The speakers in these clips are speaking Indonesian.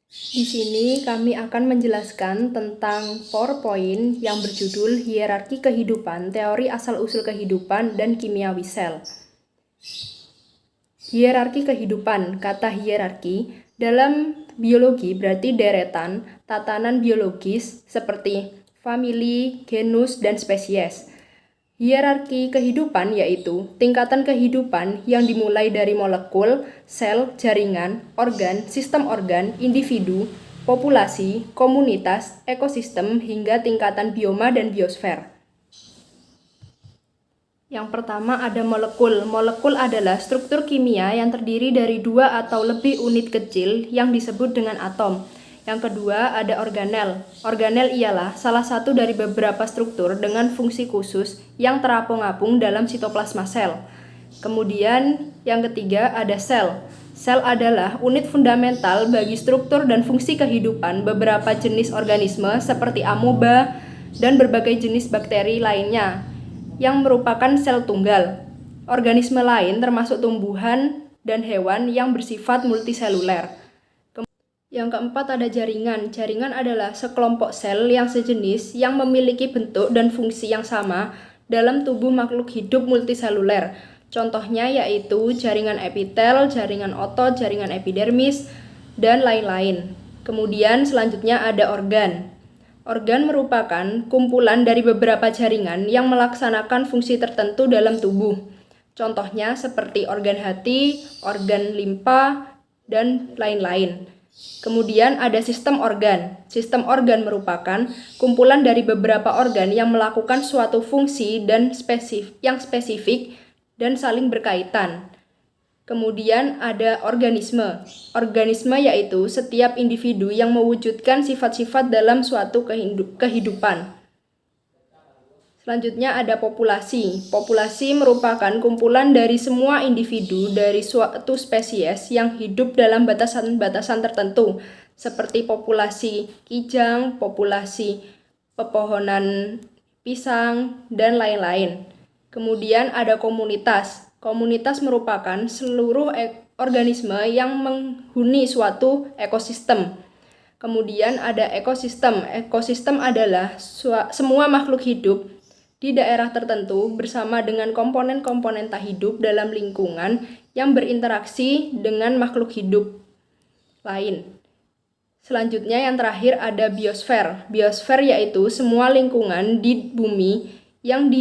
Di sini kami akan menjelaskan tentang PowerPoint yang berjudul Hierarki Kehidupan, Teori Asal-Usul Kehidupan, dan Kimiawi Sel. Hierarki kehidupan, kata hierarki, dalam biologi berarti deretan, tatanan biologis seperti famili, genus, dan spesies. Hierarki kehidupan yaitu tingkatan kehidupan yang dimulai dari molekul, sel, jaringan, organ, sistem organ, individu, populasi, komunitas, ekosistem, hingga tingkatan bioma dan biosfer. Yang pertama ada molekul. Molekul adalah struktur kimia yang terdiri dari 2 atau lebih unit kecil yang disebut dengan atom. Yang kedua ada organel. Organel ialah salah satu dari beberapa struktur dengan fungsi khusus yang terapung-apung dalam sitoplasma sel. Kemudian yang ketiga ada sel. Sel adalah unit fundamental bagi struktur dan fungsi kehidupan beberapa jenis organisme seperti amoeba dan berbagai jenis bakteri lainnya yang merupakan sel tunggal. Organisme lain termasuk tumbuhan dan hewan yang bersifat multiseluler. Yang keempat ada jaringan. Jaringan adalah sekelompok sel yang sejenis yang memiliki bentuk dan fungsi yang sama dalam tubuh makhluk hidup multiseluler. Contohnya yaitu jaringan epitel, jaringan otot, jaringan epidermis, dan lain-lain. Kemudian selanjutnya ada organ. Organ merupakan kumpulan dari beberapa jaringan yang melaksanakan fungsi tertentu dalam tubuh. Contohnya seperti organ hati, organ limpa, dan lain-lain. Kemudian ada sistem organ. Sistem organ merupakan kumpulan dari beberapa organ yang melakukan suatu fungsi dan spesifik dan saling berkaitan. Kemudian ada organisme. Organisme yaitu setiap individu yang mewujudkan sifat-sifat dalam suatu kehidupan. Selanjutnya ada populasi. Populasi merupakan kumpulan dari semua individu dari suatu spesies yang hidup dalam batasan-batasan tertentu, seperti populasi kijang, populasi pepohonan pisang, dan lain-lain. Kemudian ada komunitas. Komunitas merupakan seluruh organisme yang menghuni suatu ekosistem. Kemudian ada ekosistem. Ekosistem adalah semua makhluk hidup di daerah tertentu bersama dengan komponen-komponen tak hidup dalam lingkungan yang berinteraksi dengan makhluk hidup lain. Selanjutnya yang terakhir ada biosfer. Biosfer yaitu semua lingkungan di bumi yang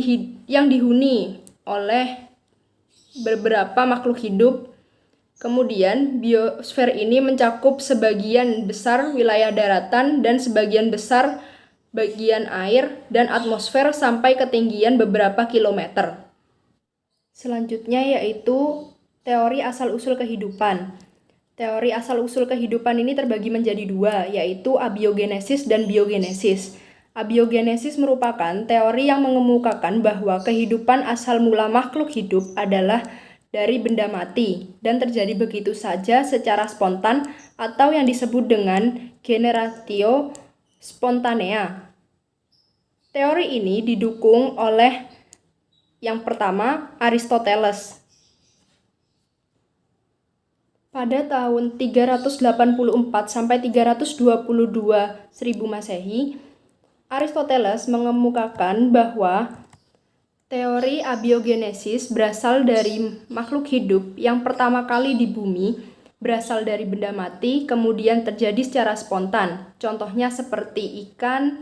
dihuni oleh beberapa makhluk hidup. Kemudian biosfer ini mencakup sebagian besar wilayah daratan dan sebagian besar bagian air dan atmosfer sampai ketinggian beberapa kilometer. Selanjutnya yaitu teori asal-usul kehidupan. Teori asal-usul kehidupan ini terbagi menjadi 2, yaitu abiogenesis dan biogenesis. Abiogenesis merupakan teori yang mengemukakan bahwa kehidupan asal mula makhluk hidup adalah dari benda mati dan terjadi begitu saja secara spontan atau yang disebut dengan generatio spontanea. Teori ini didukung oleh yang pertama Aristoteles. Pada tahun 384 sampai 322 1000 Masehi, Aristoteles mengemukakan bahwa teori abiogenesis berasal dari makhluk hidup yang pertama kali di bumi, berasal dari benda mati, kemudian terjadi secara spontan. Contohnya seperti ikan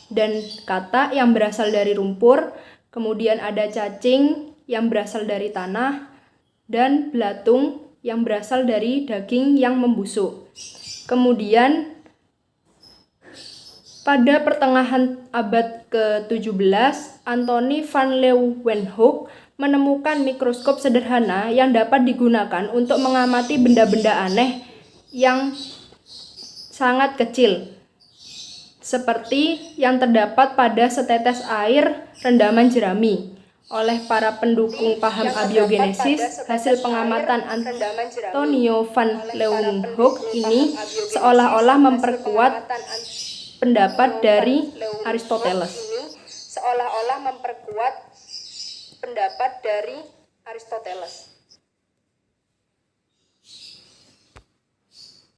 dan katak yang berasal dari lumpur, kemudian ada cacing yang berasal dari tanah, dan belatung yang berasal dari daging yang membusuk. Kemudian pada pertengahan abad ke-17, Anthony van Leeuwenhoek menemukan mikroskop sederhana yang dapat digunakan untuk mengamati benda-benda aneh yang sangat kecil, seperti yang terdapat pada setetes air rendaman jerami. Oleh para pendukung paham abiogenesis, hasil pengamatan Antonio van Leeuwenhoek ini seolah-olah memperkuat pendapat dari Aristoteles.